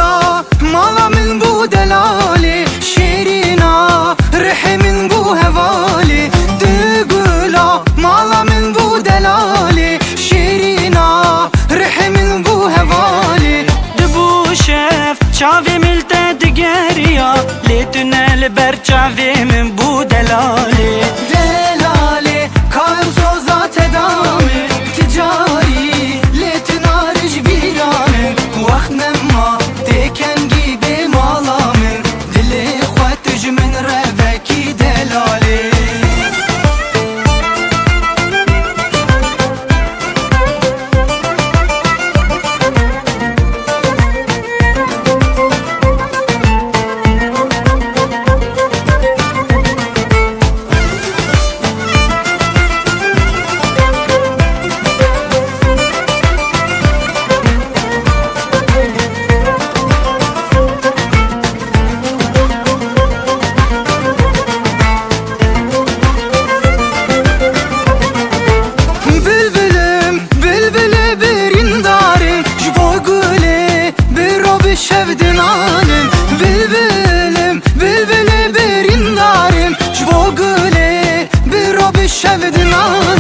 gula mala min bu delali şirina rihi min bu hevali di gula mala min bu delali şirina rihi min bu hevali di bu şef çavê mil te digeriya lê tünel ber çavê min bu delalê delali kaysoza tedami ticari letinarij viramin vaxt nemma teken gibi malamin dili xwet ji min revekî delali şevdin alim Bilbilim, bilbili birin darim Jvo gülü bir o bir şevdin alim